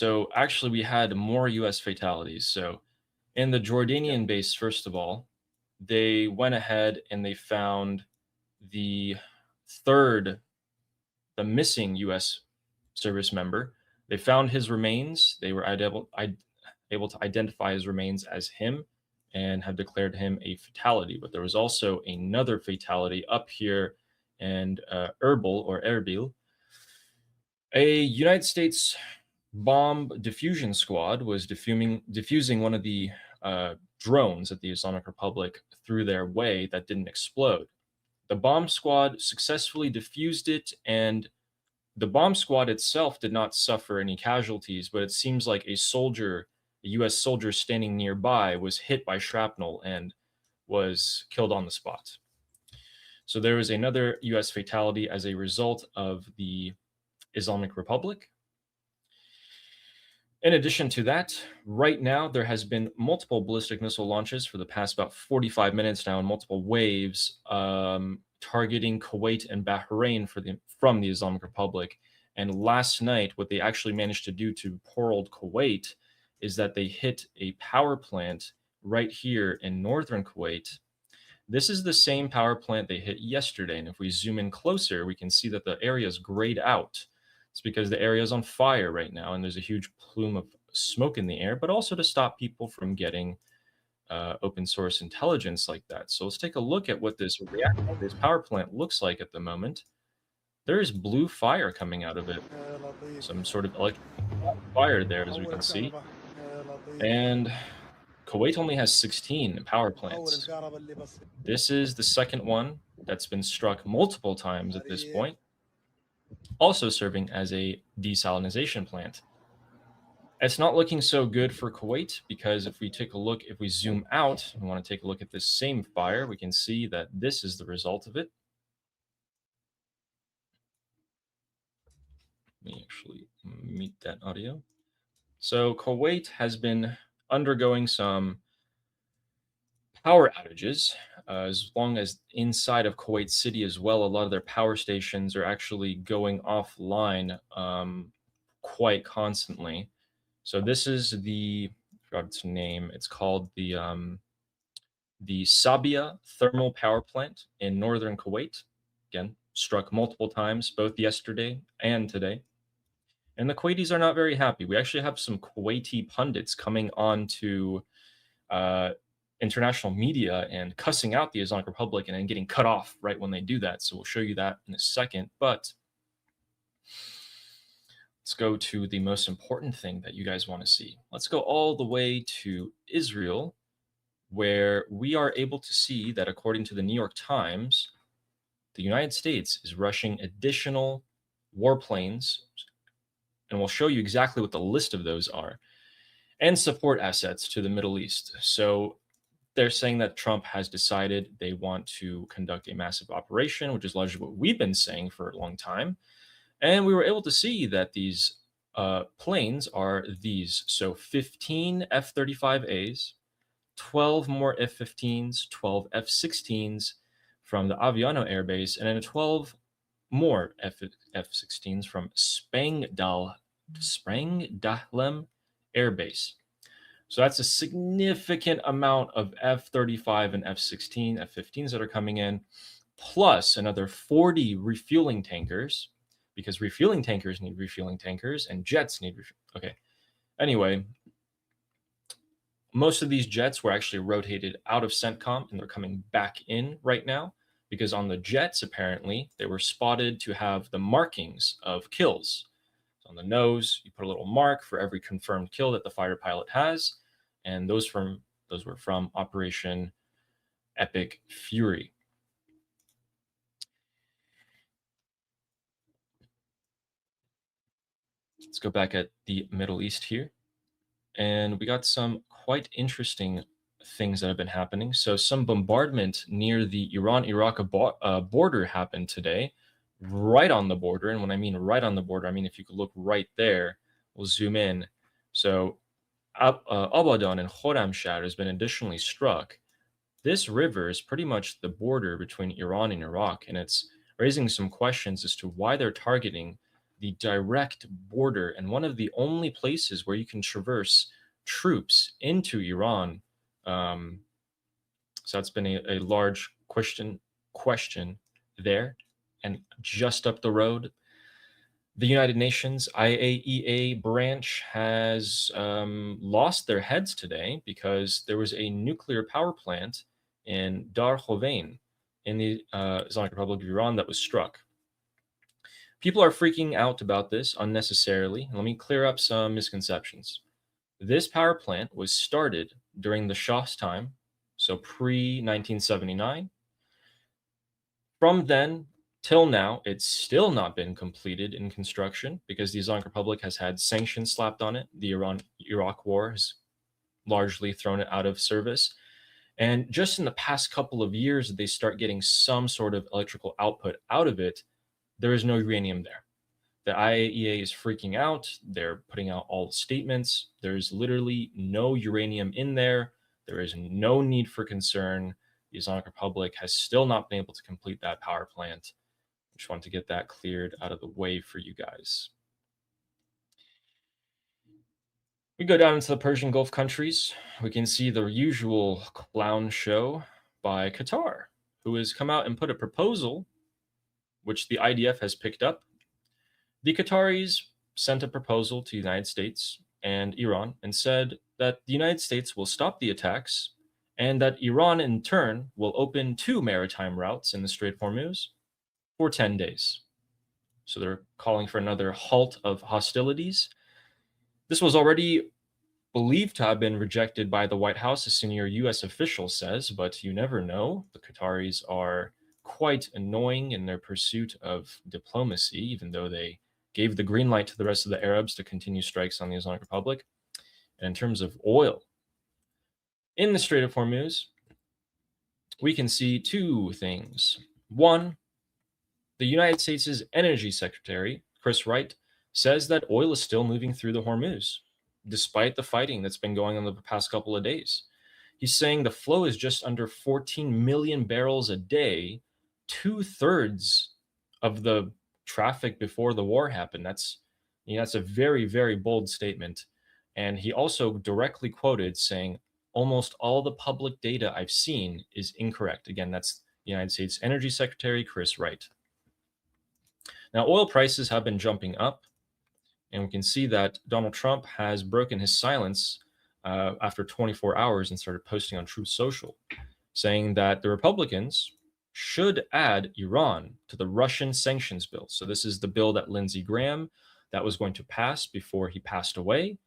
So actually, we had more U.S. fatalities. So in the Jordanian base, first of all, they went ahead and they found the third, the missing U.S. service member. They found his remains. They were able to identify his remains as him and have declared him a fatality. But there was also another fatality up here in Erbil or Erbil. A United States bomb diffusion squad was diffusing one of the drones that the Islamic Republic threw their way that didn't explode. The bomb squad successfully diffused it, and the bomb squad itself did not suffer any casualties, but it seems like a US soldier standing nearby, was hit by shrapnel and was killed on the spot. So there was another US fatality as a result of the Islamic Republic. In addition to that, right now there has been multiple ballistic missile launches for the past about 45 minutes now in multiple waves, targeting Kuwait and Bahrain from the Islamic Republic. And last night, what they actually managed to do to poor old Kuwait is that they hit a power plant right here in northern Kuwait. This is the same power plant they hit yesterday. And if we zoom in closer, we can see that the area is grayed out. It's because the area is on fire right now, and there's a huge plume of smoke in the air, but also to stop people from getting open source intelligence like that. So let's take a look at what this power plant looks like at the moment. There is blue fire coming out of it, some sort of electric fire there, as we can see. And Kuwait only has 16 power plants. This is the second one that's been struck multiple times at this point, also serving as a desalination plant. It's not looking so good for Kuwait because if we zoom out and want to take a look at this same fire, we can see that this is the result of it. Let me actually mute that audio. So Kuwait has been undergoing some power outages, as long as inside of Kuwait City as well. A lot of their power stations are actually going offline quite constantly. So this is I forgot its name. It's called the Sabia thermal power plant in northern Kuwait. Again, struck multiple times, both yesterday and today. And the Kuwaitis are not very happy. We actually have some Kuwaiti pundits coming on to international media and cussing out the Islamic Republic and then getting cut off right when they do that. So we'll show you that in a second. But let's go to the most important thing that you guys want to see. Let's go all the way to Israel, where we are able to see that according to the New York Times, the United States is rushing additional warplanes, and we'll show you exactly what the list of those are, and support assets to the Middle East. So they're saying that Trump has decided they want to conduct a massive operation, which is largely what we've been saying for a long time. And we were able to see that these planes are these. So 15 F-35As, 12 more F-15s, 12 F-16s from the Aviano Air Base, and then 12 more F-16s from Sprengdahlem Air Base. So that's a significant amount of F-35 and F-16, F-15s that are coming in, plus another 40 refueling tankers, because refueling tankers need refueling tankers and jets need okay. Anyway, most of these jets were actually rotated out of CENTCOM, and they're coming back in right now because on the jets, apparently, they were spotted to have the markings of kills. So on the nose, you put a little mark for every confirmed kill that the fighter pilot has, and those were from Operation Epic Fury. Let's go back at the Middle East here. And we got some quite interesting things that have been happening. So some bombardment near the Iran-Iraq border happened today, right on the border. And when I mean right on the border, I mean if you could look right there, we'll zoom in. So Abadan and Khorramshahr has been additionally struck. This river is pretty much the border between Iran and Iraq, and it's raising some questions as to why they're targeting the direct border and one of the only places where you can traverse troops into Iran. Um, so that's been a large question there. And just up the road, the United Nations IAEA branch has lost their heads today because there was a nuclear power plant in Darkhovin in the Islamic Republic of Iran that was struck. People are freaking out about this unnecessarily. Let me clear up some misconceptions. This power plant was started during the Shah's time, so pre 1979. From then till now, it's still not been completed in construction because the Islamic Republic has had sanctions slapped on it. The Iran-Iraq war has largely thrown it out of service. And just in the past couple of years, they start getting some sort of electrical output out of it. There is no uranium there. The IAEA is freaking out. They're putting out all the statements. There's literally no uranium in there. There is no need for concern. The Islamic Republic has still not been able to complete that power plant. I just want to get that cleared out of the way for you guys. We go down into the Persian Gulf countries. We can see the usual clown show by Qatar, who has come out and put a proposal, which the IDF has picked up. The Qataris sent a proposal to the United States and Iran and said that the United States will stop the attacks and that Iran, in turn, will open 2 maritime routes in the Strait of Hormuz for 10 days. So they're calling for another halt of hostilities. This was already believed to have been rejected by the White House, a senior U.S. official says, but you never know. The Qataris are quite annoying in their pursuit of diplomacy, even though they gave the green light to the rest of the Arabs to continue strikes on the Islamic Republic. And in terms of oil, in the Strait of Hormuz, we can see 2 things. One, the United States' Energy Secretary, Chris Wright, says that oil is still moving through the Hormuz, despite the fighting that's been going on the past couple of days. He's saying the flow is just under 14 million barrels a day, 2/3 of the traffic before the war happened. That's a very, very bold statement. And he also directly quoted saying, almost all the public data I've seen is incorrect. Again, that's the United States Energy Secretary, Chris Wright. Now, oil prices have been jumping up, and we can see that Donald Trump has broken his silence after 24 hours and started posting on Truth Social, saying that the Republicans should add Iran to the Russian sanctions bill. So this is the bill that Lindsey Graham that was going to pass before he passed away.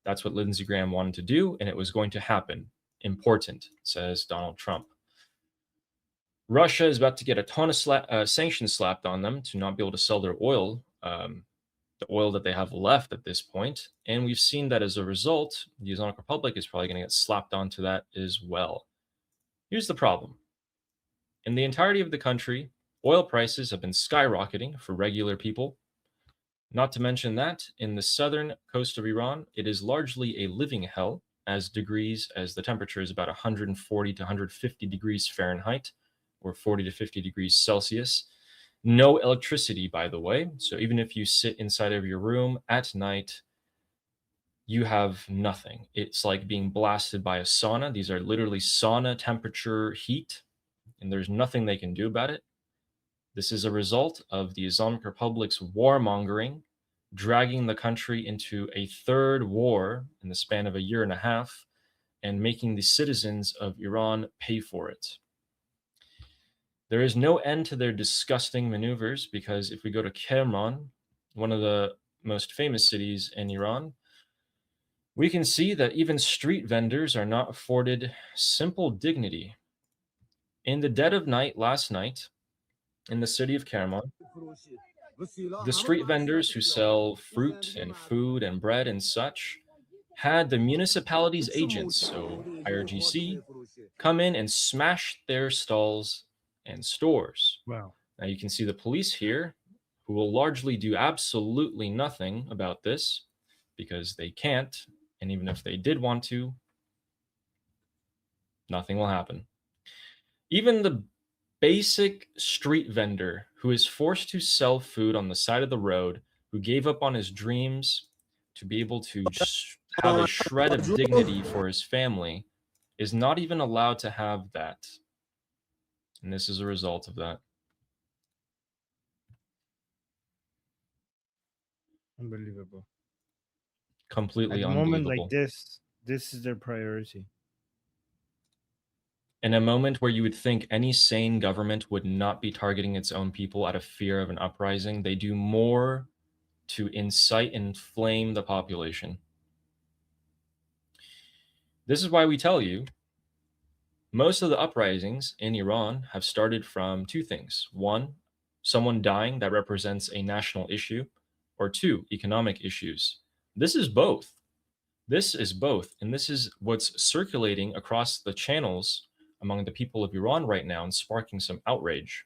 That's what Lindsey Graham wanted to do, and it was going to happen. Important, says Donald Trump. Russia is about to get a ton of sanctions slapped on them to not be able to sell their oil, the oil that they have left at this point. And we've seen that as a result, the Islamic Republic is probably going to get slapped onto that as well. Here's the problem. In the entirety of the country, oil prices have been skyrocketing for regular people. Not to mention that in the southern coast of Iran, it is largely a living hell as the temperature is about 140 to 150 degrees Fahrenheit or 40 to 50 degrees Celsius. No electricity, by the way. So even if you sit inside of your room at night, you have nothing. It's like being blasted by a sauna. These are literally sauna temperature heat, and there's nothing they can do about it. This is a result of the Islamic Republic's warmongering, dragging the country into a 3rd war in the span of a year and a half, and making the citizens of Iran pay for it. There is no end to their disgusting maneuvers because if we go to Kerman, one of the most famous cities in Iran, we can see that even street vendors are not afforded simple dignity. In the dead of night last night, in the city of Kerman, the street vendors who sell fruit and food and bread and such had the municipality's agents, so IRGC, come in and smash their stalls and stores. Wow. Now you can see the police here who will largely do absolutely nothing about this because they can't. And even if they did want to, nothing will happen. Even the basic street vendor who is forced to sell food on the side of the road who gave up on his dreams to be able to have a shred of dignity for his family, is not even allowed to have that. And this is a result of that. Unbelievable. Completely At a moment like unbelievable. this is their priority. In a moment where you would think any sane government would not be targeting its own people out of fear of an uprising, they do more to incite and inflame the population. This is why we tell you most of the uprisings in Iran have started from two things. One, someone dying that represents a national issue, or two, economic issues. This is both. This is both. And this is what's circulating across the channels among the people of Iran right now and sparking some outrage.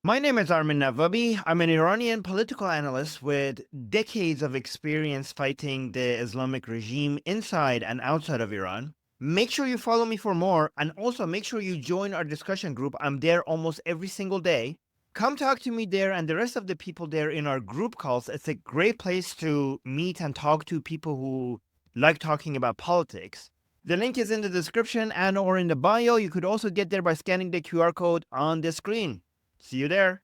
My name is Armin Navabi. I'm an Iranian political analyst with decades of experience fighting the Islamic regime inside and outside of Iran. Make sure you follow me for more, and also make sure you join our discussion group. I'm there almost every single day. Come talk to me there and the rest of the people there in our group calls. It's a great place to meet and talk to people who like talking about politics. The link is in the description and or in the bio. You could also get there by scanning the QR code on the screen. See you there.